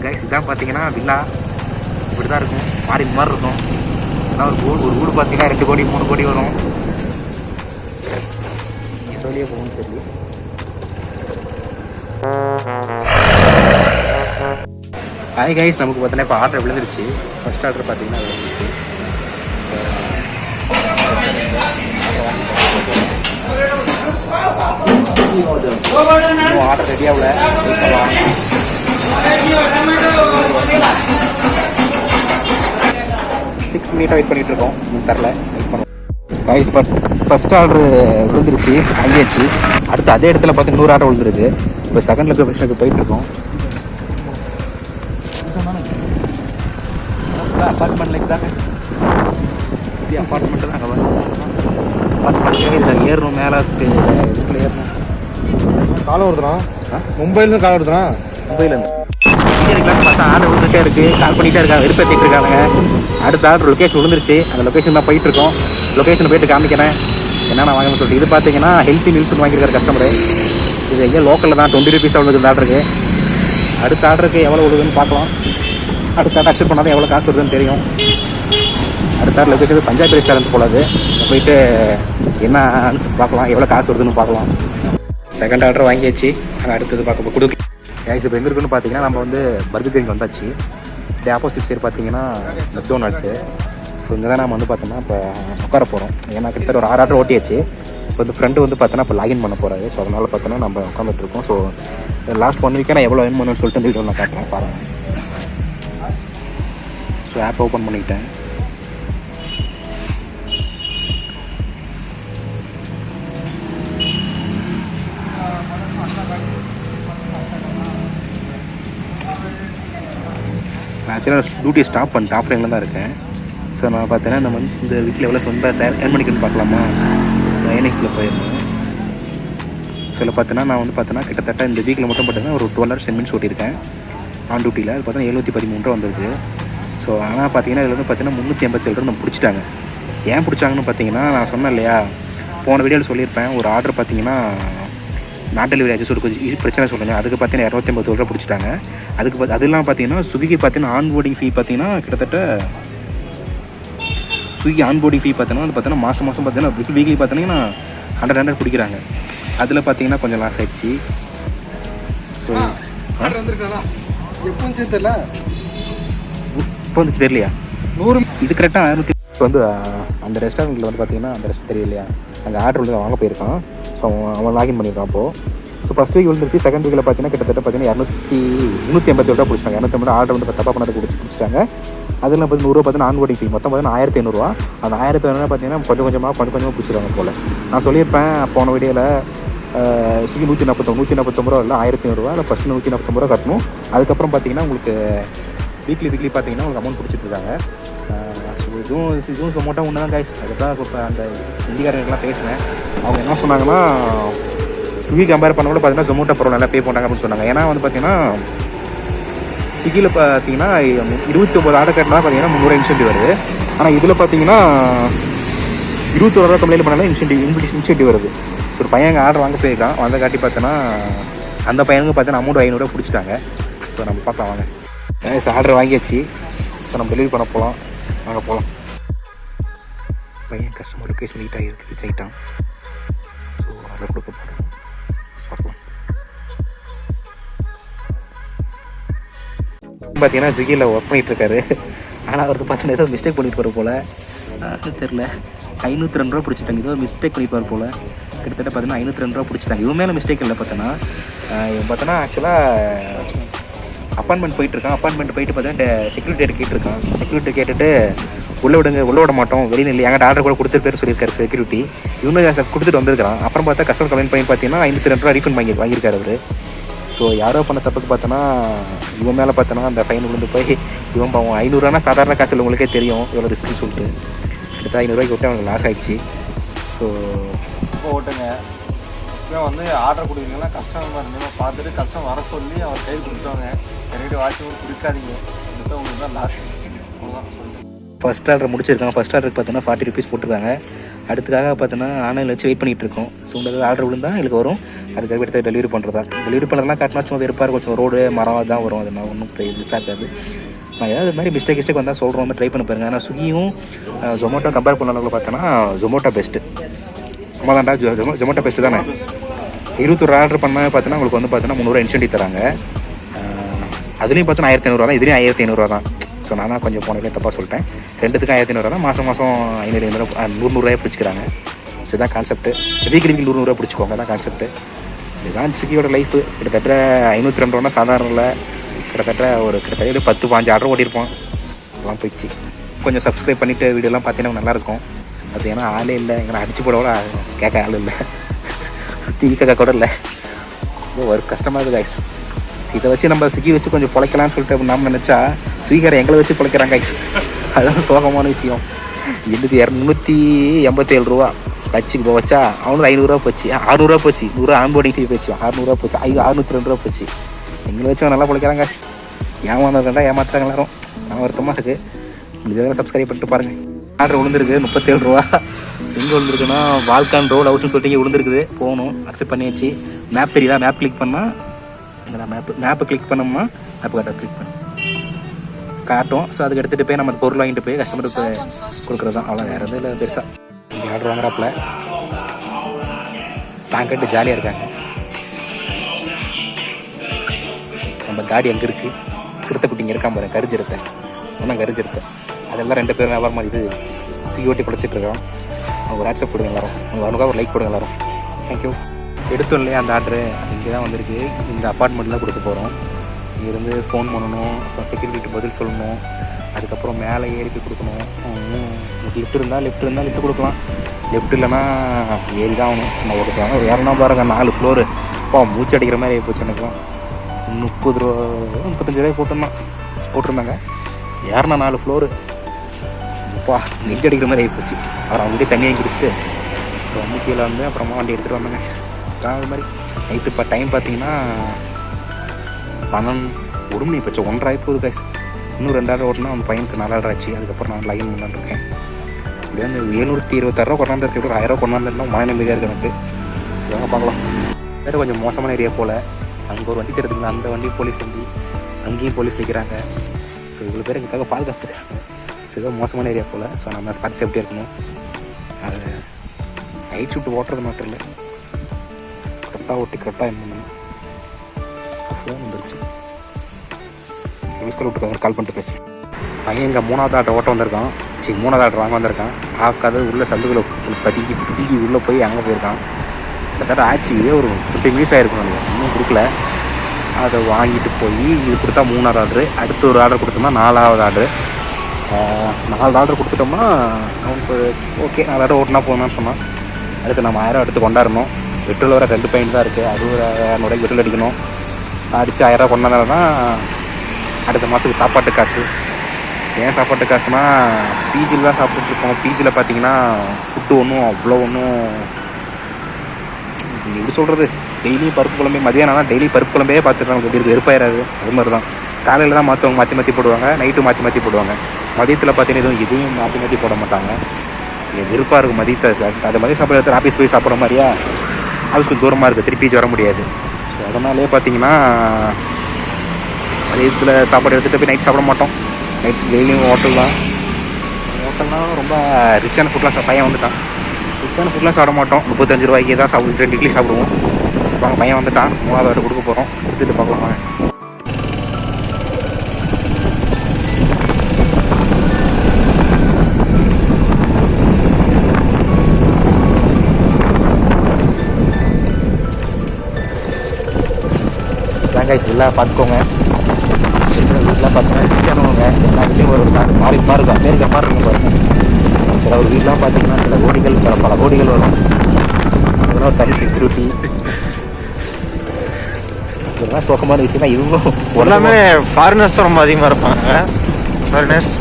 Guys இதான் பார்த்தீங்கன்னா villa இப்படி தான் இருக்கும், மாறி மாதிரி இருக்கும். ஏன்னா ஒரு வீடு பார்த்தீங்கன்னா 2 கோடி 3 கோடி வரும். சொல்லியே போகணும்னு தெரியல. ஹாய் கைஸ், நமக்கு பார்த்தீங்கன்னா இப்போ ஆர்டர் விழுந்துருச்சு. ஃபர்ஸ்ட் ஆர்டர் பார்த்தீங்கன்னா விழுந்துருச்சு. ஆர்டர் ரெடியாகல 6 மினிட்டாக வெயிட் பண்ணிட்டு இருக்கோம். தரல, வெயிட் பண்ணுவோம் கைஸ். பட் ஃபர்ஸ்ட் ஆர்டர் விழுந்துருச்சு, வாங்கியாச்சு. அடுத்து அதே இடத்துல பார்த்து 100 ஆர்டர் விழுந்துருக்கு. இப்போ செகண்ட் லொகேஷனுக்கு போயிட்டு இருக்கோம். அப்பார்ட்மெண்ட்ல தாங்க, இது அப்பார்ட்மெண்ட்டு தான். அப்பார்ட்மெண்ட் ஏறணும், மேலே இதுக்குள்ள ஏறணும். காலம் வருதுண்ணா, மும்பையிலேருந்து காலம் வருதுண்ணா. மும்பையிலேருந்து பார்த்தா ஆர்டர் விழுந்துட்டே இருக்கு, கால் பண்ணிட்டே இருக்காங்க, விருப்பத்திட்டு இருக்காங்க. அடுத்த ஆர்டர் லொக்கேஷன் விழுந்துருச்சு, அந்த லொக்கேஷன் தான் போயிட்டு இருக்கோம். லொக்கேஷன் போயிட்டு காமிக்கிறேன் என்னென்ன வாங்கணும்னு சொல்லிட்டு. இது பார்த்தீங்கன்னா ஹெல்த்தி மீல்ஸ் வாங்கியிருக்காரு கஸ்டமரு. இது எங்கே லோக்கலில் தான் 20 rupees அவ்வளோ இந்த ஆர்டருக்கு. அடுத்த ஆர்டருக்கு எவ்வளோ விழுதுன்னு பார்க்கலாம். அடுத்த ஆர்டர் அக்செப்ட் பண்ணாதான் எவ்வளோ காசு வருதுன்னு தெரியும். அடுத்த ஆர்டர் லொக்கேஷன் பஞ்சாபி ரெஸ்டாரண்ட் போலாது, போயிட்டு என்ன பார்க்கலாம், எவ்வளோ காசு வருதுன்னு பார்க்கலாம். செகண்ட் ஆர்டர் வாங்கியாச்சு. அடுத்தது பார்க்க கொடுக்கு கேஸ். இப்போ எங்கே இருக்குன்னு பார்த்தீங்கன்னா நம்ம வந்து பர்கர் கிங் வந்தாச்சு. இப்படி ஆப்போசிட் சைடு பார்த்தீங்கன்னா மெக்டோனல்ட்ஸு. ஸோ இங்கே தான் நம்ம வந்து பார்த்தோம்னா இப்போ உட்கார போகிறோம். ஏன்னா கிட்டத்தட்ட ஒரு 6 ஆர்டர் ஓட்டியாச்சு. இப்போ வந்து ஃப்ரெண்டு வந்து பார்த்தோன்னா இப்போ லாகின் பண்ண போகிறாரு. ஸோ அதனால் பார்த்தோன்னா நம்ம உட்காந்துட்ருக்கோம். ஸோ லாஸ்ட் 1 வீக்காக நான் எவ்வளோ ஏர்ன் பண்ணுன்னு சொல்லிட்டு இந்த வீடியோ நான் காட்டுறேன் பாருங்கள். ஸோ ஆப் ஓப்பன் பண்ணிக்கிட்டேன். நான் ஆக்சுவலாக டியூட்டி ஸ்டாப் பண்ணிட்டேன், ஆஃப் டைமில் தான் இருக்கேன். ஸோ நான் பார்த்தீங்கன்னா இந்த வீட்டில் எவ்வளோ சொந்த ஏர்ன் பண்ணிக்கணும்னு பார்க்கலாமா. நான் ஏனெக்ஸில் போயிருந்தேன். ஸோ இதில் பார்த்தீங்கன்னா நான் வந்து பார்த்தீங்கன்னா கிட்டத்தட்ட இந்த வீக்கில் மட்டும் பார்த்தீங்கன்னா ஒரு 12 hours 10 minutes ஓட்டியிருக்கேன் ஆன் டியூட்டியில். அது பார்த்தீங்கன்னா 713 ரூபா வந்திருக்கு. ஸோ ஆனால் பார்த்தீங்கன்னா இதில் வந்து பார்த்தீங்கன்னா 387 ரூபா நம்ம பிடிச்சிட்டாங்க. ஏன் பிடிச்சாங்கன்னு பார்த்தீங்கன்னா நான் சொன்னேன் இல்லையா, போன வீடியோவில் சொல்லியிருப்பேன். ஒரு ஆர்டர் பார்த்தீங்கன்னா நாட் டெலிவரி ஆச்சு சொல்லி கொஞ்சம் பிரச்சனை சொல்லுங்கள். அதுக்கு பார்த்தீங்கன்னா 280 ரூபா பிடிச்சிட்டாங்க. அதெல்லாம் பார்த்தீங்கன்னா ஸ்விக்கி பார்த்தீங்கன்னா ஆன்போர்டிங் ஃபீ பார்த்தீங்கன்னா கிட்டத்தட்ட ஸ்விக்கி ஆன்போர்டிங் ஃபீ பார்த்தீங்கன்னா அது பார்த்தீங்கன்னா மாதம் பார்த்தீங்கன்னா வீக்லி பார்த்தீங்கன்னா 100 பிடிக்கிறாங்க. அதில் பார்த்தீங்கன்னா கொஞ்சம் லாஸ் ஆகிடுச்சு. ஸோ இப்போ வந்துச்சு தெரியலையா 100 இது கரெக்டாக 600. இப்போ வந்து அந்த ரெஸ்டாரண்ட்டில் வந்து பார்த்தீங்கன்னா அந்த ரெஸ்ட் தெரியலையா, அங்கே ஆர்டர் வந்து வாங்க போயிருக்கான். ஸோ அவன் லாகின் பண்ணியிருக்கான் அப்போது. ஸோ ஃபஸ்ட் வீக் விழுந்துருச்சு. செகண்ட் வீக்கில் பார்த்தீங்கன்னா கிட்டத்தட்ட பார்த்தீங்கன்னா 280 ரூபா பிடிச்சாங்க. 280 ஆர்டர் வந்து தப்பாக பண்ணது பிடிச்சிட்டாங்க. அதில் 100 ரூபா பார்த்தீங்கன்னா ஆன்போர்டிங் ஃபீ மொத்தம் பார்த்தீங்கன்னா 1500 ரூபா. அந்த 1500 பார்த்தீங்கன்னா கொஞ்சம் கொஞ்சமாக பிடிச்சிருவாங்க போல். நான் சொல்லியிருப்பேன் போன வீடியோவில் ஸ்விக்கி 149 ரூபா இல்லை 1500 ரூபா. அதில் ஃபஸ்ட்டு 149 ரூபா கட்டணும். அதுக்கப்புறம் பார்த்தீங்கன்னா உங்களுக்கு வீக்லி பார்த்தீங்கன்னா உங்களுக்கு அமௌண்ட் பிடிச்சிட்ருக்காங்க. ஸோ இதுவும் சொமோட்டா ஒன்று தான் கைஸ். அதுதான் இப்போ அந்த இந்திக்காரங்கெல்லாம் பேசினேன். அவங்க என்ன சொன்னாங்கன்னா ஸ்விக்கி கம்பேர் பண்ணோட பார்த்தீங்கன்னா ஜொமோட்டோ பரவாயில்ல நல்லா பே பண்ணாங்க அப்படின்னு சொன்னாங்க. ஏன்னா வந்து பார்த்தீங்கன்னா ஸ்விக்கியில் பார்த்தீங்கன்னா 29 ஆர்டர் கட்டினா பார்த்தீங்கன்னா 300 இன்சென்டிவ் வருது. ஆனால் இதில் பார்த்தீங்கன்னா 21 ரூபா கம்ப்ளைண்ட் பண்ணாலும் இன்சென்டிவ் வருது. ஸோ ஒரு பையன் ஆர்டர் வாங்க போயிருக்கான். வந்த காட்டி பார்த்தோன்னா அந்த பையனுக்கு பார்த்தீங்கன்னா அமௌண்ட் 500 ரூபா பிடிச்சிட்டாங்க. ஸோ நம்ம பார்க்கலாம் வாங்க. ஆர்டர் வாங்கியாச்சு. ஸோ நம்ம டெலிவரி பண்ண போகலாம், வாங்க போகலாம். பையன் கஸ்டமர் லொக்கேஷன் நீட்டாக இருக்குது சைட்டான். ஸோ அதை கொடுக்க போகிறோம், பார்க்கலாம். பார்த்தீங்கன்னா ஸ்விக்கியில் ஒர்க் பண்ணிகிட்ருக்காரு. ஆனால் அவருக்கு பார்த்தீங்கன்னா ஏதோ மிஸ்டேக் பண்ணிட்டு போகிற போல் தெரில. 502 ரூபா பிடிச்சிட்டாங்க. ஏதோ மிஸ்டேக் பண்ணிப்பார் போல். கிட்டத்தட்ட பார்த்தீங்கன்னா 502 ரூபா பிடிச்சிட்டாங்க. இவன் மேலே மிஸ்டேக் இல்லை பார்த்தோன்னா. இவன் பார்த்தோன்னா ஆக்சுவலாக அப்பாயின்மெண்ட் போயிட்டுருக்கான். அப்பாயின்மெண்ட் போயிட்டு பார்த்தீங்கன்னா செக்யூரிட்டி கேட்டிருக்கான். செக்யூரிட்டி கேட்டுட்டு உள்ளே விட மாட்டோம் வெளியே இல்லை என்கிட்ட ஆர்டர் கூட கொடுத்துருக்காரு சொல்லியிருக்காரு செக்யூரிட்டி. இவங்க கொடுத்துட்டு வந்திருக்கான். அப்புறம் பார்த்தா கஸ்டமர் கம்ப்ளைண்ட் பண்ணி பார்த்தீங்கன்னா 502 ரூபா ரீஃபண்ட் வாங்கியிருக்காரு அவர். ஸோ யாரோ பண்ண தப்புக்கு பார்த்தோன்னா இவன் மேலே பார்த்தோன்னா அந்த ஃபைன் விழுந்து போய் இவன் பாவம் 500 ரூபானா சாதாரண காசு இல்லை, உங்களுக்கே தெரியும் எவ்வளோ ரிஸ்க்குன்னு சொல்லிட்டு. கிட்டத்தட்ட 500 ரூபாய்க்கு விட்டு அவனுக்கு லாஸ் ஆகிடுச்சு. ஸோ இப்போ ஓட்டுங்க இப்போ வந்து ஆர்டர் கொடுக்குறீங்கன்னா கஸ்டமர் இருந்தீங்கன்னா பார்த்துட்டு கஸ்டமர் வர சொல்லி அவர் கையில் கொடுத்தாங்க. எனக்கு வாட்சி கொடுக்காதீங்க, கொடுத்தா உங்களுக்கு தான் லாஸ். ஃபஸ்ட் ஆர்டர் முடிச்சிருக்காங்க. ஃபஸ்ட் ஆர்டருக்கு பார்த்தோன்னா 40 rupees போட்டிருக்காங்க. அடுத்துக்காக பார்த்தோன்னா ஆன்லைனில் வச்சு வெயிட் பண்ணிகிட்டு இருக்கோம். ஸோ இந்த ஆர்டர் விழுந்தா எங்களுக்கு வரும். அதுக்காக எடுத்து டெலிவரி பண்ணுறதா. டெலிவரி பண்ணுறதுலாம் காட்டினா சும்மா வெறுப்பாக இருக்கும். கொஞ்சம் ரோடு மரம் தான் வரும். அது நான் ஒன்றும் சாக்காது. நான் ஏதாவது இது மாதிரி மிஸ்டேக் வந்தால் சொல்கிறோம், ட்ரை பண்ணி பாருங்கள். ஆனால் ஸ்விக்கியும் ஜொமேட்டோ கம்பேர் பண்ணவங்களை பார்த்தோன்னா ஜொமேட்டோ பெஸ்ட்டு. ஆமாதான்டா, ஜொமேட்டோ பெஸ்ட்டு தானே. 21 ஆர்டர் பண்ணால் பார்த்தோன்னா உங்களுக்கு வந்து பார்த்தோன்னா 300 இன்சென்டிவ் தராங்க. அதுலேயும் பார்த்தோன்னா 1500 தான், இதுலேயும் 1500 தான். ஸோ நான் தான் கொஞ்சம் போனதே தப்பாக சொல்லிட்டேன். ரெண்டுத்துக்கும் 1500 தான். மாதம் 500 100 பிடிச்சிக்கிறாங்க. ஸோ இதுதான் கான்செப்ட்டு. வீக்லி 100 பிடிச்சிக்கோங்க, தான் கான்செப்ட்டு. ஸோ இதுதான் ஸ்விக்கியோட லைஃபு. கிட்டத்தட்ட 502 ரூபா சாதாரண இல்லை. கிட்டத்தட்ட 10-15 ஆர்டர் ஓட்டியிருப்போம். அதெல்லாம் போயிடுச்சு. கொஞ்சம் சப்ஸ்கிரைப் பண்ணிவிட்டு வீடியோலாம் பார்த்தீங்கன்னா நல்லாயிருக்கும். அது ஏன்னா ஆளே இல்லை, எங்களை அடிச்சு போட கூட கேட்க ஆள் இல்லை, சுற்றி கேட்க கூட இல்லை. ஒரு கஷ்டமாக இருக்குது கைஸ். இதை வச்சு நம்ம ஸ்விக்கி வச்சு கொஞ்சம் பிழைக்கலாம்னு சொல்லிட்டு நாம் நினச்சா ஸ்வீக்கரை எங்களை வச்சு பிழைக்கிறாங்க கைஸ். அதுதான் சோகமான விஷயம். 287 ரூபா வச்சு வச்சா அவனுக்கு 500 போச்சு, 600 போச்சு, 100 ஆன்போர்டிங் ஃபீ போச்சு, 600 போச்சு, 602 போச்சு. எங்களை வச்சு நல்லா பிழைக்கிறாங்க கைஸ். ஏமாந்தாண்டா ஏமாத்துறாங்க எல்லாரும். நான் வருத்தமாக இருக்குது. முடிஞ்சதெல்லாம் சப்ஸ்கிரைப் பண்ணிட்டு பாருங்கள். ஆர்டர் விழுந்துருக்கு 37 ரூபா. எங்கே விழுந்துருக்குன்னா வால்கான் ரோல் ஹவுஸ்னு சொல்லிட்டு இங்கே விழுந்துருக்குது. போகணும், அக்செப்ட் பண்ணியாச்சு. மேப் தெரியுதா? மேப் கிளிக் பண்ணால் எங்கடா மேப்பு கிளிக் பண்ணோம்னா மேப்பு கிளிக் பண்ண காட்டும். ஸோ அதுக்கு எடுத்துகிட்டு போய் நம்ம பொருள் வாங்கிட்டு போய் கஸ்டமருக்கு கொடுக்குறது தான். அவ்வளோ வேறு எதுவும் இல்லை பெருசாக. இங்கே ஆர்டர் வாங்குறாப்புல சாங்கட்டு ஜாலியாக இருக்காங்க. நம்ம காடி எங்கே இருக்குது? சிறுத்தை குட்டிங்க இருக்காம பாருங்க, கரிஞ்சிருத்தை. ஒன்றும் கரிஞ்சிருத்தை. அதெல்லாம் 2 பேரும் வியாபாரமா இது ஸ்விக்கி ஓட்டி பிடிச்சிட்ருக்கோம். அவங்க ஒரு வாட்ஸ்அப் கொடுங்க எல்லாரும், அவனுக்காக ஒரு லைக் கொடுங்க எல்லாரும். தேங்க்யூ. எடுத்தோம் இல்லையா அந்த ஆர்டரு, அது இங்கே தான் வந்திருக்கு. இந்த அப்பார்ட்மெண்ட்டில் தான் கொடுக்க போகிறோம். இங்கேருந்து ஃபோன் பண்ணணும், அப்புறம் செக்யூரிட்டி பதில் சொல்லணும், அதுக்கப்புறம் மேலே ஏறி போய் கொடுக்கணும். லிஃப்ட் இருந்தால் லிஃப்ட் கொடுக்கலாம். லிஃப்ட் இல்லைன்னா ஏறி தான் ஆகணும். நான் ஒரு ஏறனா பாருங்க 4 ஃப்ளோரு. அப்பா மூச்சு அடிக்கிற மாதிரி ஆகி போச்சு எனக்குலாம். 30 ரூபா 35 ரூபாய் போட்டிருந்தாங்க. ஏறினா 4 ஃப்ளோரு. அப்பா நெஞ்சு அடிக்கிற மாதிரி ஆகி போச்சு. அப்புறம் அவங்ககிட்ட தண்ணியை குடிச்சிட்டு வந்து கீழே வந்து அப்புறமா வண்டி எடுத்துகிட்டு வந்தாங்க. அது மாதிரி நைட்டு இப்போ டைம் பார்த்தீங்கன்னா 12 மணி போச்சு. 1:30 போகுது கைஸ். இன்னும் 2 ஆர்டர் ஓட்டினா அந்த பையனுக்கு 4 ஆர்டர் ஆச்சு. அதுக்கப்புறம் நான் லைன் பண்ணலான்ருக்கேன். இப்படியே வந்து 726 ரூபா கொண்டாந்துருக்கு. எப்படி 1000 ரூபா கொண்டாந்துருந்தா மன நிம்மதியாக இருக்குது எனக்கு. சரிங்க, பார்க்கலாம். வேறு கொஞ்சம் மோசமான ஏரியா போல். அங்கே ஒரு வண்டி தெரியுதுங்களா, அந்த வண்டி போலீஸ் வண்டி, அங்கேயும் போலீஸ் வைக்கிறாங்க. ஸோ இவ்வளோ பேர் எங்களுக்காக பாதுகாப்புக்கிறாங்க. ஸோ ஏதோ மோசமான ஏரியா போல். ஸோ நம்ம பார்த்து சேஃப்டியாக இருக்கணும். அது நைட் ஷிஃப்ட் ஓட்டுறது மட்டும் இல்லை, கரெக்டாக ஓட்டி கரெக்டாக என்ன பண்ணணும். ஃபோன் வந்துருச்சு. மிஸ்கால் விட்டுருக்காங்க, கால் பண்ணிட்டு பேசுகிறேன். பையன் இங்கே 3வது ஆர்டர் ஓட்ட வந்திருக்கான். 3வது ஆர்டர் வாங்க வந்திருக்கான். ஆஃப்காது உள்ளே சந்துக்குள்ளே பதுக்கி உள்ளே போய் அங்கே போயிருக்கான். கிட்டத்தட்ட ஆச்சு ஒரு 50 மினிட்ஸ் ஆகிருக்கும். இன்னும் கொடுக்கல. அதை வாங்கிட்டு போய் இது கொடுத்தா 3வது ஆர்டரு. அடுத்து ஒரு ஆர்டர் கொடுத்தோம்னா 4வது ஆர்டரு. 4 ஆர்டர் கொடுத்துட்டோம்னா அவனுக்கு ஓகே 4 ஆர்டர் ஓட்டினா போகணும்னு சொன்னான். அடுத்து நம்ம 1000 எடுத்து கொண்டாடணும். பெட்ரோல் வர 2 பாயிண்ட் தான் இருக்குது. அது ஒரு 200 பெட்ரோல் அடிக்கணும். அடித்து 1000 ரூபா கொண்டாந்தாலும் தான் அடுத்த மாதத்துக்கு சாப்பாட்டு காசு. ஏன் சாப்பாட்டு காசுனா பிஜியில் தான் சாப்பிட்டுருக்கோம். பிஜியில் பார்த்தீங்கன்னா ஃபுட்டு அவ்வளோ எப்படி சொல்கிறது, டெய்லியும் பருப்பு குழம்பே. மதியானம் தான் டெய்லி பருப்பு குழம்பே பார்த்துட்டு நமக்கு வெறுப்பாயிராது. அது மாதிரி தான். காலையில் தான் மாற்றி போடுவாங்க, நைட்டு மாற்றி போடுவாங்க. மதியத்தில் பார்த்தீங்கன்னா எதுவும் மாற்றி போட மாட்டாங்க. வெறுப்பாக இருக்கும் மதியத்தை. அது மதியம் சாப்பிட்றது ஆஃபீஸ் போய் சாப்பிட்ற மாதிரியா, ஆஃபீஸ்க்கு தூரமாக இருக்குது, திருப்பி வர முடியாது. ஸோ அதனாலே பார்த்தீங்கன்னா மதியத்தில் சாப்பாடு எடுத்துகிட்டு போய் நைட் சாப்பிட மாட்டோம். நைட் டெய்லியும் ஹோட்டல்னால் ரொம்ப ரிச்சான ஃபுட்லாம் பையன் வந்துட்டான். ரிச்சான ஃபுட்லாம் சாப்பிட மாட்டோம். 35 ரூபாய்க்கு தான் 2 இட்லி சாப்பிடுவோம். வாங்க, பையன் வந்துட்டான். 3வது ஆர்டர் கொடுக்க போகிறோம். கொடுத்துட்டு பார்க்கலாமா. கைஸ் எல்லாம் பார்த்துக்கோங்க. வீட்டில் பார்த்தீங்கன்னா ரிச்சானவங்க எல்லா வீட்லேயும் ஒரு மாறி இருக்கும், பேருக்க மாதிரி இருக்கும் பாருங்க. சில ஒரு வீட்லாம் பார்த்தீங்கன்னா சில கோடிகள், பல கோடிகள் வரும். அதெல்லாம் ஒரு தனி செக்யூரிட்டி. இதெல்லாம் சோகமான விஷயம் தான். இவங்களும் எல்லாமே ஃபாரினர்ஸ் ரொம்ப அதிகமாக இருப்பாங்க. ஃபாரினர்ஸ்